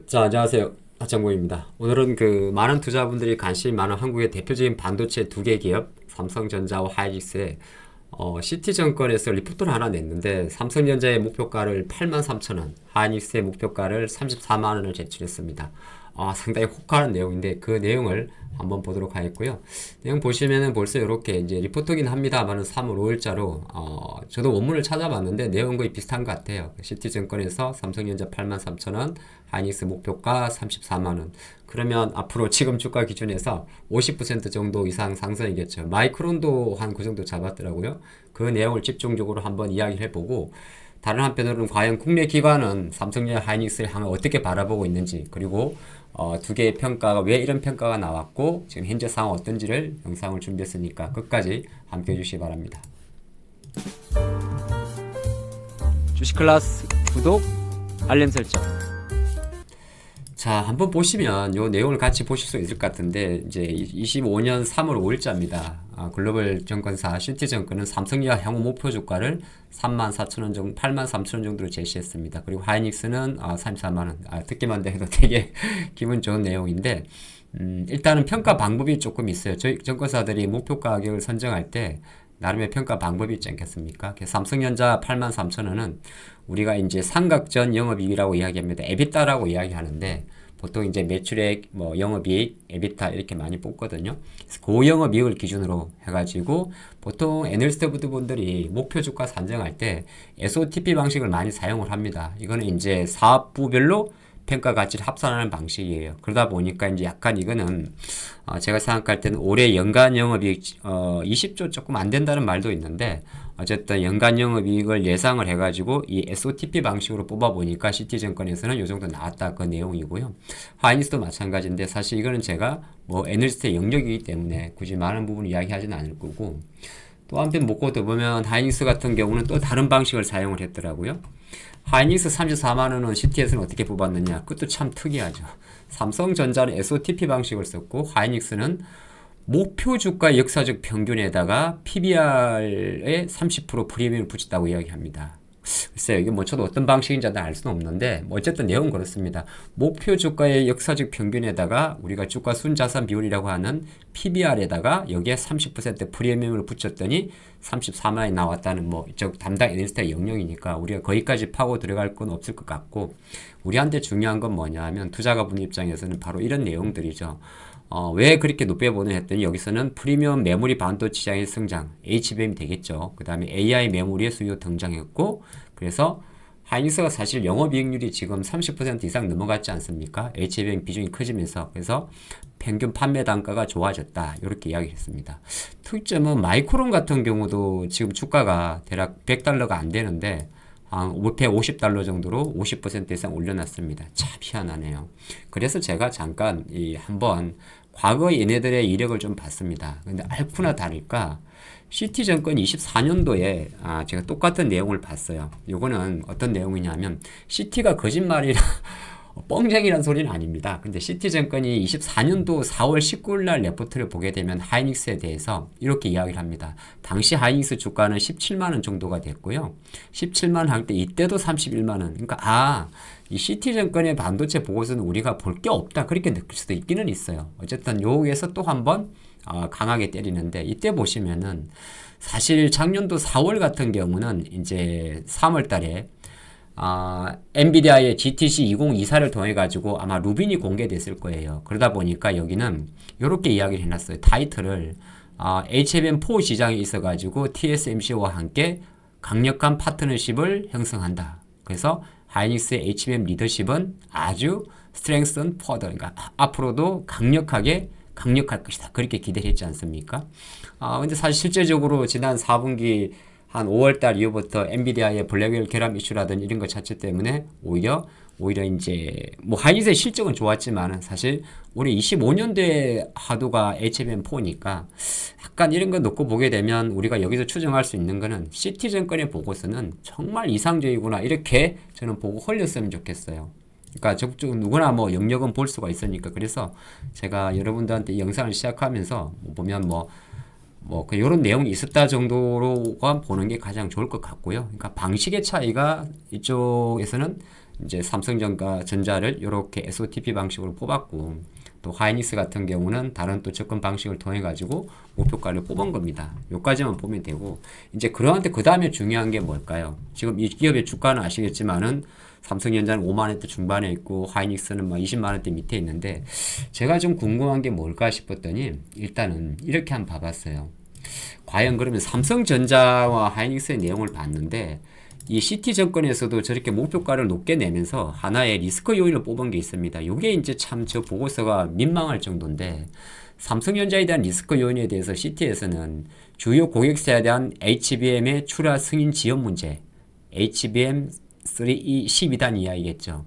자, 안녕하세요. 하창구입니다. 오늘은 많은 투자분들이 관심이 많은 한국의 대표적인 반도체 두 개 기업, 삼성전자와 하이닉스의 시티증권에서 리포트를 하나 냈는데, 삼성전자의 목표가를 83,000원, 하이닉스의 목표가를 34만원을 제출했습니다. 상당히 혹한 내용인데, 그 내용을 한번 보도록 하겠고요. 내용 보시면은 벌써 이렇게 이제 리포트긴 합니다만은 3월 5일자로, 저도 원문을 찾아봤는데 내용 거의 비슷한 것 같아요. 시티증권에서 삼성전자 83,000원, 하이닉스 목표가 34만원. 그러면 앞으로 지금 주가 기준에서 50% 정도 이상 상승이겠죠. 마이크론도 한 그 정도 잡았더라고요. 그 내용을 집중적으로 한번 이야기를 해보고, 다른 한편으로는 과연 국내 기관은 삼성전자 하이닉스를 향해 어떻게 바라보고 있는지, 그리고 두 개의 평가가 왜 이런 평가가 나왔고 지금 현재 상황 어떤지를 영상을 준비했으니까 끝까지 함께 해주시기 바랍니다. 주식클래스 구독, 알림 설정. 자, 한번 보시면 이 내용을 같이 보실 수 있을 것 같은데, 이제 25년 3월 5일자입니다. 글로벌 증권사 시티증권은 삼성전자 향후 목표 주가를 34,000원 정도, 83,000원 정도로 제시했습니다. 그리고 하이닉스는 34만원. 듣기만 해도 되게 기분 좋은 내용인데, 일단은 평가 방법이 조금 있어요. 저희 증권사들이 목표 가격을 선정할 때 나름의 평가 방법이 있지 않겠습니까? 삼성전자 83,000원은 우리가 이제 삼각전 영업이익이라고 이야기합니다. 에비타라고 이야기하는데, 보통 이제 매출액, 영업이익, 에비타 이렇게 많이 뽑거든요. 그래서 고영업이익을 기준으로 해가지고 보통 애널리스트 분들이 목표 주가 산정할 때 SOTP 방식을 많이 사용을 합니다. 이거는 이제 사업부별로 평가 가치를 합산하는 방식이에요. 그러다 보니까 이제 약간 이거는 제가 생각할 때는 올해 연간 영업이익 20조 조금 안 된다는 말도 있는데, 어쨌든 연간 영업이익을 예상을 해가지고 이 SOTP 방식으로 뽑아보니까 시티증권에서는 이 정도 나왔다, 그 내용이고요. 하이닉스도 마찬가지인데, 사실 이거는 제가 애널리스트의 영역이기 때문에 굳이 많은 부분 이야기하지는 않을 거고, 또 한편 먹고 더 보면 하이닉스 같은 경우는 또 다른 방식을 사용을 했더라고요. 하이닉스 34만원은 시티에서는 어떻게 뽑았느냐? 그것도 참 특이하죠. 삼성전자는 SOTP 방식을 썼고, 하이닉스는 목표 주가 역사적 평균에다가 PBR의 30% 프리미엄을 붙였다고 이야기합니다. 글쎄요, 이게 저도 어떤 방식인지 알 수는 없는데, 어쨌든 내용은 그렇습니다. 목표 주가의 역사적 평균에다가 우리가 주가 순자산 비율이라고 하는 PBR에다가 여기에 30% 프리미엄을 붙였더니 34만원이 나왔다는 저 담당 애널리스트의 영역이니까 우리가 거기까지 파고 들어갈 건 없을 것 같고, 우리한테 중요한 건 뭐냐 하면 투자가분 입장에서는 바로 이런 내용들이죠. 왜 그렇게 높게 보내 했더니, 여기서는 프리미엄 메모리 반도체 시장의 성장, HBM이 되겠죠. 그 다음에 AI 메모리의 수요 등장했고, 그래서 하이닉스가 사실 영업이익률이 지금 30% 이상 넘어갔지 않습니까? HBM 비중이 커지면서. 그래서 평균 판매 단가가 좋아졌다, 이렇게 이야기했습니다. 특점은 마이크론 같은 경우도 지금 주가가 대략 $100가 안 되는데 한 $150 정도로 50% 이상 올려놨습니다. 참 희한하네요. 그래서 제가 잠깐 한번 과거 얘네들의 이력을 좀 봤습니다. 근데 알구나 다를까 시티증권 24년도에 제가 똑같은 내용을 봤어요. 요거는 어떤 내용이냐면, 시티가 거짓말이라 뻥쟁이란 소리는 아닙니다. 근데 시티증권이 24년도 4월 19일 날 레포트를 보게 되면 하이닉스에 대해서 이렇게 이야기를 합니다. 당시 하이닉스 주가는 17만원 정도가 됐고요. 17만원 할 때 이때도 31만원. 그러니까 이 시티증권의 반도체 보고서는 우리가 볼 게 없다, 그렇게 느낄 수도 있기는 있어요. 어쨌든 여기에서 또 한번 강하게 때리는데, 이때 보시면은 사실 작년도 4월 같은 경우는 이제 3월 달에 엔비디아의 GTC 2024를 통해 가지고 아마 루빈이 공개됐을 거예요. 그러다 보니까 여기는 이렇게 이야기를 해놨어요. 타이틀을 HBM4 시장에 있어 가지고 TSMC와 함께 강력한 파트너십을 형성한다. 그래서 하이닉스의 HBM 리더십은 아주 strengthen further, 그러니까 앞으로도 강력할 것이다, 그렇게 기대를 했지 않습니까? 근데 사실 실제적으로 지난 4분기 한 5월달 이후부터 엔비디아의 블랙웰 결함 이슈라든지 이런 것 자체 때문에 오히려 이제 하이닉스의 실적은 좋았지만 사실 우리 25년도에 하도가 HBM4니까 약간 이런 거 놓고 보게 되면 우리가 여기서 추정할 수 있는 거는 시티증권의 보고서는 정말 이상적이구나, 이렇게 저는 보고 홀렸으면 좋겠어요. 그러니까 적극 누구나 영역은 볼 수가 있으니까. 그래서 제가 여러분들한테 이 영상을 시작하면서 보면 이런 내용이 있었다 정도로만 보는 게 가장 좋을 것 같고요. 그러니까 방식의 차이가 이쪽에서는 이제 삼성전자를 이렇게 SOTP 방식으로 뽑았고, 또 하이닉스 같은 경우는 다른 또 접근 방식을 통해 가지고 목표가를 뽑은 겁니다. 여기까지만 보면 되고, 이제 그러한테 그 다음에 중요한 게 뭘까요? 지금 이 기업의 주가는 아시겠지만은 삼성전자는 5만 원대 중반에 있고 하이닉스는 막 20만 원대 밑에 있는데, 제가 좀 궁금한 게 뭘까 싶었더니 일단은 이렇게 한번 봐봤어요. 과연 그러면 삼성전자와 하이닉스의 내용을 봤는데, 이 CT증권에서도 저렇게 목표가를 높게 내면서 하나의 리스크 요인을 뽑은 게 있습니다. 이게 이제 참 저 보고서가 민망할 정도인데, 삼성전자에 대한 리스크 요인에 대해서 CT에서는 주요 고객사에 대한 HBM의 출하 승인 지연 문제, HBM 3E 12단 이하이겠죠.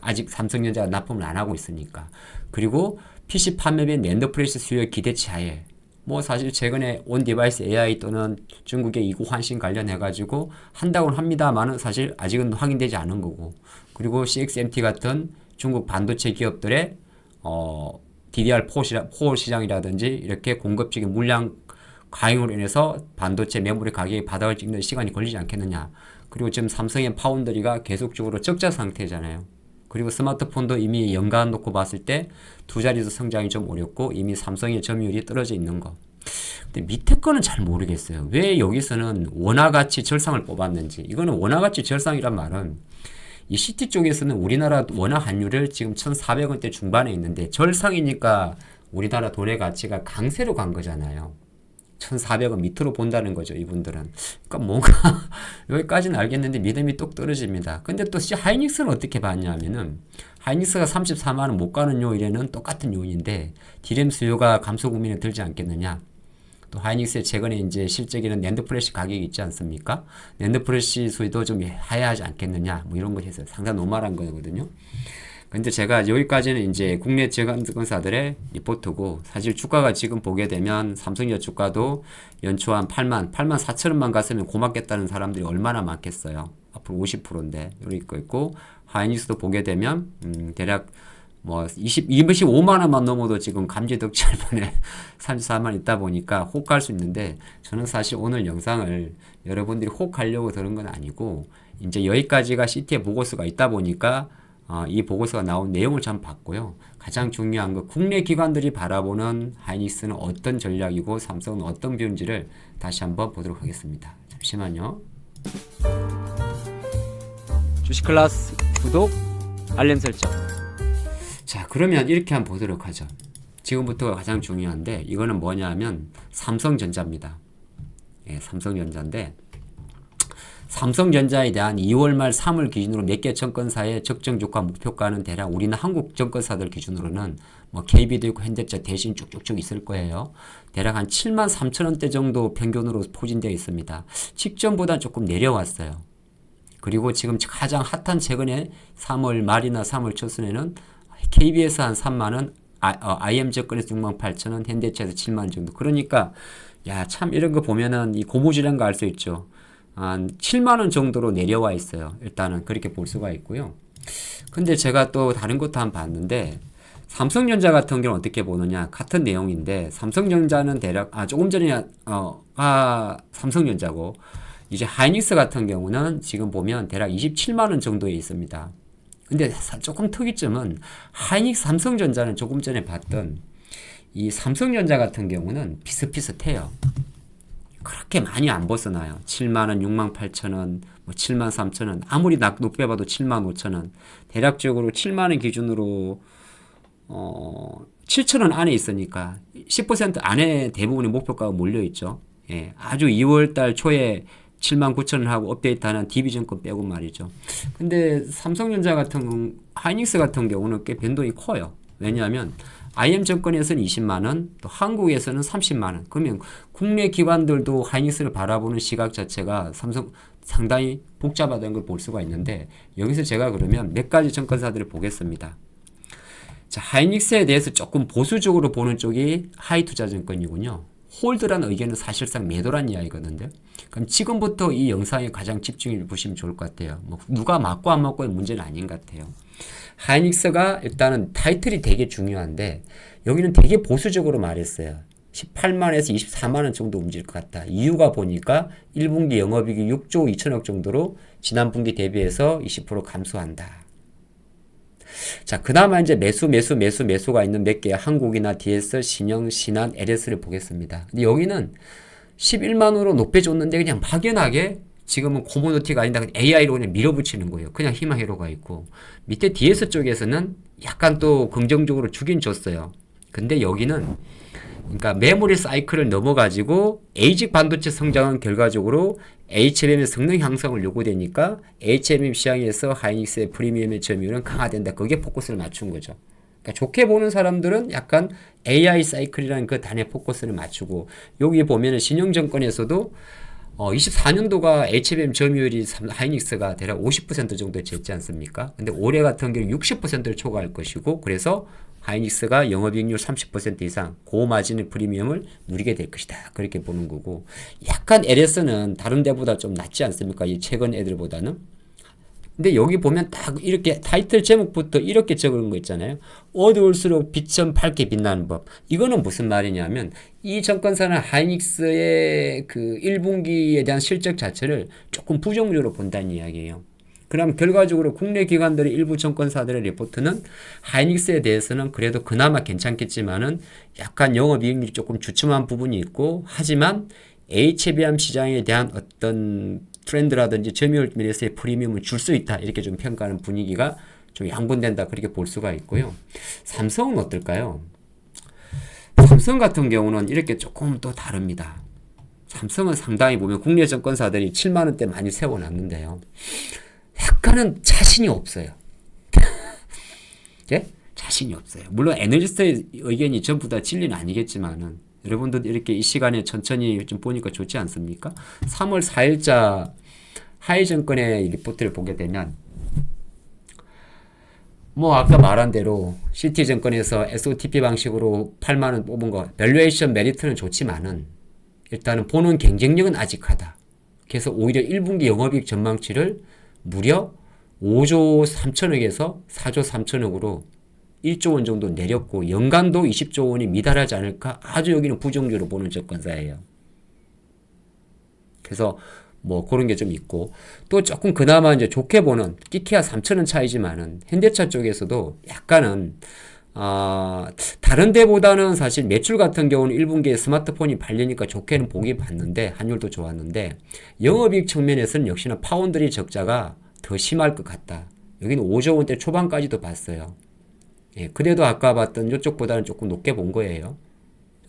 아직 삼성전자가 납품을 안 하고 있으니까. 그리고 PC 판매 및 낸드 프레시 수요 기대치 하에, 뭐 사실 최근에 온 디바이스 AI 또는 중국의 이구 환신 관련해가지고 한다고는 합니다만은 사실 아직은 확인되지 않은 거고, 그리고 CXMT 같은 중국 반도체 기업들의 DDR4 시장이라든지 이렇게 공급적인 물량 과잉으로 인해서 반도체 메모리 가격이 바닥을 찍는 시간이 걸리지 않겠느냐. 그리고 지금 삼성의 파운드리가 계속적으로 적자 상태잖아요. 그리고 스마트폰도 이미 연간 놓고 봤을 때 두 자릿수 성장이 좀 어렵고 이미 삼성의 점유율이 떨어져 있는 거. 근데 밑에 거는 잘 모르겠어요. 왜 여기서는 원화가치 절상을 뽑았는지. 이거는 원화가치 절상이란 말은 이 CT 쪽에서는 우리나라 원화 환율을 지금 1,400원대 중반에 있는데 절상이니까 우리나라 돈의 가치가 강세로 간 거잖아요. 1,400원 밑으로 본다는 거죠, 이분들은. 그러니까 뭔가 여기까지는 알겠는데 믿음이 뚝 떨어집니다. 근데 또 하이닉스는 어떻게 봤냐면은, 하이닉스가 34만 원 못 가는 요일에는 똑같은 요인인데 디램 수요가 감소 국면에 들지 않겠느냐. 또 하이닉스의 최근에 이제 실적에는 낸드 플래시 가격이 있지 않습니까? 낸드 플래시 수요도 좀 하야하지 않겠느냐. 뭐 이런 거 해서 상당히 노멀한 거거든요. 근데 제가 여기까지는 이제 국내 증권사들의 리포트고, 사실 주가가 지금 보게 되면 삼성전자 주가도 연초 한 8만 4천 원만 갔으면 고맙겠다는 사람들이 얼마나 많겠어요. 앞으로 50%인데 여기 있고, 하이닉스도 보게 되면 대략 뭐 25만 원만 넘어도 지금 감지 덕질만에 34만 있다 보니까 혹할 수 있는데, 저는 사실 오늘 영상을 여러분들이 혹하려고 들은 건 아니고, 이제 여기까지가 CT의 보고서가 있다 보니까 이 보고서가 나온 내용을 참 봤고요. 가장 중요한 거, 국내 기관들이 바라보는 하이닉스는 어떤 전략이고 삼성은 어떤 뷰인지를 다시 한번 보도록 하겠습니다. 잠시만요. 주식클래스 구독, 알림 설정. 자, 그러면 이렇게 한번 보도록 하죠. 지금부터가 가장 중요한데, 이거는 뭐냐 하면 삼성전자입니다. 예, 삼성전자인데, 삼성전자에 대한 2월 말 3월 기준으로 몇 개 증권사의 적정 주가 목표가는 대략 우리는 한국 증권사들 기준으로는 뭐 KB도 있고 현대차 대신 쭉쭉쭉 있을 거예요. 대략 한 7만 3천 원대 정도 평균으로 포진되어 있습니다. 직전보다 조금 내려왔어요. 그리고 지금 가장 핫한 최근에 3월 말이나 3월 초순에는 KB에서 한 3만 원, IM증권에서 6만 8천 원, 현대차에서 7만 원 정도. 그러니까 야, 참 이런 거 보면은 이 고무줄인 거 알 수 있죠. 한 7만 원 정도로 내려와 있어요. 일단은 그렇게 볼 수가 있고요. 근데 제가 또 다른 것도 한번 봤는데, 삼성전자 같은 경우는 어떻게 보느냐, 같은 내용인데, 삼성전자는 대략 조금 전에 삼성전자고, 이제 하이닉스 같은 경우는 지금 보면 대략 27만 원 정도에 있습니다. 근데 조금 특이점은 하이닉스 삼성전자는 조금 전에 봤던 이 삼성전자 같은 경우는 비슷비슷해요. 그렇게 많이 안 벗어나요. 7만원, 6만 8천원, 뭐 7만 3천원, 아무리 높게 봐도 7만 5천원. 대략적으로 7만원 기준으로 7천원 안에 있으니까 10% 안에 대부분의 목표가가 몰려있죠. 예, 아주 2월달 초에 7만 9천원 하고 업데이트하는 DB증권 빼고 말이죠. 근데 삼성전자 같은, 하이닉스 같은 경우는 꽤 변동이 커요. 왜냐하면 IM증권에서는 20만원, 또 한국에서는 30만원. 그러면 국내 기관들도 하이닉스를 바라보는 시각 자체가 삼성 상당히 복잡하다는 걸 볼 수가 있는데, 여기서 제가 그러면 몇 가지 증권사들을 보겠습니다. 자, 하이닉스에 대해서 조금 보수적으로 보는 쪽이 하이투자증권이군요. 홀드라는 의견은 사실상 매도란 이야기거든요. 그럼 지금부터 이 영상에 가장 집중해 보시면 좋을 것 같아요. 뭐 누가 맞고 안 맞고의 문제는 아닌 것 같아요. 하이닉스가 일단은 타이틀이 되게 중요한데, 여기는 되게 보수적으로 말했어요. 18만에서 24만원 정도 움직일 것 같다. 이유가 보니까 1분기 영업이익이 6조 2천억 정도로 지난 분기 대비해서 20% 감소한다. 자, 그나마 이제 매수가 있는 몇 개, 한국이나 DS, 신영, 신한, LS를 보겠습니다. 근데 여기는 11만원으로 높여줬는데 그냥 막연하게 지금은 코모디티가 아니다. AI로 그냥 밀어붙이는 거예요. 그냥 희망회로가 있고. 밑에 DS 쪽에서는 약간 또 긍정적으로 주긴 줬어요. 근데 여기는 그러니까 메모리 사이클을 넘어가지고 에이직 반도체 성장은 결과적으로 HBM의 성능 향상을 요구되니까 HBM 시장에서 하이닉스의 프리미엄의 점유율은 강화된다. 그게 포커스를 맞춘 거죠. 그러니까 좋게 보는 사람들은 약간 AI 사이클이라는 그 단에 포커스를 맞추고 여기 보면은 신영증권에서도 24년도가 HBM 점유율이 하이닉스가 대략 50% 정도 됐지 않습니까? 근데 올해 같은 경우 60%를 초과할 것이고 그래서 하이닉스가 영업이익률 30% 이상 고마진의 프리미엄을 누리게 될 것이다. 그렇게 보는 거고 약간 LS는 다른 데보다 좀 낫지 않습니까? 이 최근 애들보다는. 근데 여기 보면 딱 이렇게 타이틀 제목부터 이렇게 적은 거 있잖아요. 어두울수록 빛은 밝게 빛나는 법. 이거는 무슨 말이냐면 이 증권사는 하이닉스의 그 1분기에 대한 실적 자체를 조금 부정적으로 본다는 이야기예요. 그럼 결과적으로 국내 기관들의 일부 증권사들의 리포트는 하이닉스에 대해서는 그래도 그나마 괜찮겠지만은 약간 영업이익률이 조금 주춤한 부분이 있고 하지만 HBM 시장에 대한 어떤 트렌드라든지 점유율 면에서의 프리미엄을 줄 수 있다. 이렇게 좀 평가하는 분위기가 좀 양분된다. 그렇게 볼 수가 있고요. 삼성은 어떨까요? 삼성 같은 경우는 이렇게 조금 또 다릅니다. 삼성은 상당히 보면 국내 증권사들이 7만원대 많이 세워놨는데요. 약간은 자신이 없어요. 예? 자신이 없어요. 물론 애널리스트의 의견이 전부 다 진리는 아니겠지만은 여러분들 이렇게 이 시간에 천천히 좀 보니까 좋지 않습니까? 3월 4일자 하이증권의 리포트를 보게 되면 뭐 아까 말한 대로 CT증권에서 SOTP 방식으로 8만원 뽑은 거 밸류에이션 메리트는 좋지만은 일단은 보는 경쟁력은 아직하다. 그래서 오히려 1분기 영업이익 전망치를 무려 5조 3천억에서 4조 3천억으로 1조 원 정도 내렸고 연간도 20조 원이 미달하지 않을까 아주 여기는 부정적으로 보는 증권사예요. 그래서 뭐 그런 게 좀 있고 또 조금 그나마 이제 좋게 보는 끼케야 3천원 차이지만은 현대차 쪽에서도 약간은 다른 데보다는 사실 매출 같은 경우는 1분기에 스마트폰이 팔리니까 좋게는 보기 봤는데 환율도 좋았는데 영업이익 측면에서는 역시나 파운드리 적자가 더 심할 것 같다. 여기는 5조 원대 초반까지도 봤어요. 예, 그래도 아까 봤던 이쪽보다는 조금 높게 본 거예요.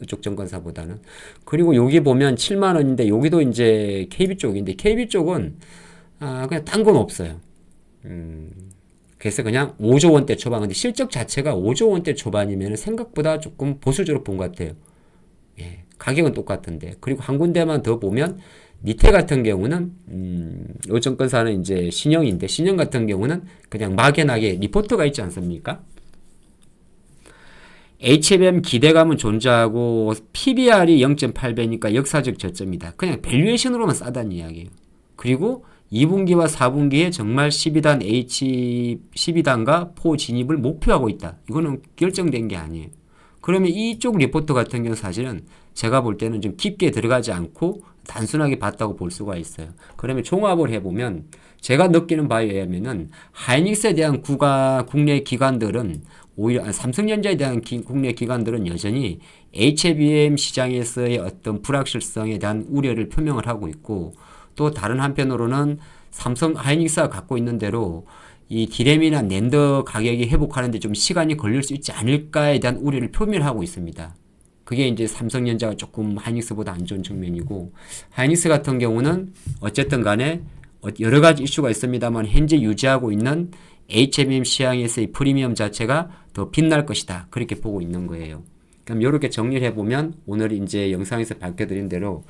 이쪽 증권사보다는. 그리고 여기 보면 7만원인데 여기도 이제 KB 쪽인데 KB 쪽은 그냥 딴 건 없어요. 그래서 그냥 5조 원대 초반. 근데 실적 자체가 5조 원대 초반이면 생각보다 조금 보수적으로 본 것 같아요. 예, 가격은 똑같은데. 그리고 한 군데만 더 보면 밑에 같은 경우는 이 증권사는 이제 신영인데 신영 같은 경우는 그냥 막연하게 리포트가 있지 않습니까? HBM 기대감은 존재하고 PBR이 0.8배니까 역사적 저점이다. 그냥 밸류에이션으로만 싸다는 이야기예요. 그리고 2분기와 4분기에 정말 12단과 포 진입을 목표하고 있다. 이거는 결정된 게 아니에요. 그러면 이쪽 리포트 같은 경우는 사실은 제가 볼 때는 좀 깊게 들어가지 않고 단순하게 봤다고 볼 수가 있어요. 그러면 종합을 해보면 제가 느끼는 바에 의하면은 하이닉스에 대한 국내 기관들은 오히려 삼성전자에 대한 국내 기관들은 여전히 HBM 시장에서의 어떤 불확실성에 대한 우려를 표명을 하고 있고 또 다른 한편으로는 삼성 하이닉스가 갖고 있는 대로 이 디램이나 낸더 가격이 회복하는데 좀 시간이 걸릴 수 있지 않을까에 대한 우려를 표명하고 있습니다. 그게 이제 삼성전자가 조금 하이닉스보다 안 좋은 측면이고 하이닉스 같은 경우는 어쨌든 간에 여러 가지 이슈가 있습니다만 현재 유지하고 있는 HBM 시장에서의 프리미엄 자체가 더 빛날 것이다. 그렇게 보고 있는 거예요. 그럼 이렇게 정리를 해보면 오늘 이제 영상에서 밝혀드린 대로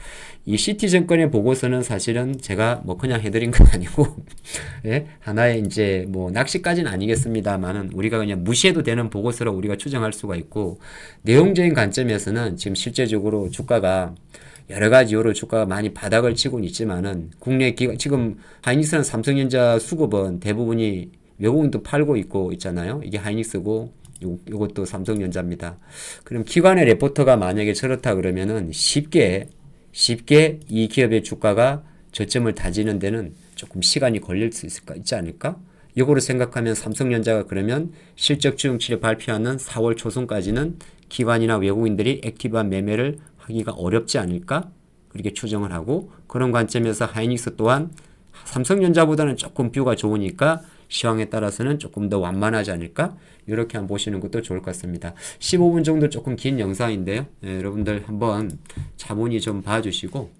이 CT증권의 보고서는 사실은 제가 뭐 그냥 해드린 건 아니고 예? 하나의 이제 뭐 낚시까지는 아니겠습니다만은 우리가 그냥 무시해도 되는 보고서로 우리가 추정할 수가 있고 내용적인 관점에서는 지금 실제적으로 주가가 여러 가지 이유로 주가가 많이 바닥을 치고는 있지만은 국내 지금 하이닉스는 삼성전자 수급은 대부분이 외국인도 팔고 있고 있잖아요. 이게 하이닉스고 요것도 삼성전자입니다. 그럼 기관의 레포터가 만약에 저렇다 그러면은 쉽게 이 기업의 주가가 저점을 다지는 데는 조금 시간이 걸릴 수 있지 않을까? 이거로 생각하면 삼성전자가 그러면 실적 주중치를 발표하는 4월 초순까지는 기관이나 외국인들이 액티브한 매매를 하기가 어렵지 않을까? 그렇게 추정을 하고, 그런 관점에서 하이닉스 또한 삼성전자보다는 조금 뷰가 좋으니까 시황에 따라서는 조금 더 완만하지 않을까? 이렇게 한번 보시는 것도 좋을 것 같습니다. 15분 정도 조금 긴 영상인데요. 여러분들 한번 차분히 좀 봐주시고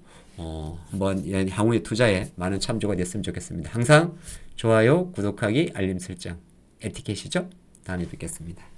한번 향후의 투자에 많은 참조가 됐으면 좋겠습니다. 항상 좋아요, 구독하기, 알림 설정 에티켓이죠? 다음에 뵙겠습니다.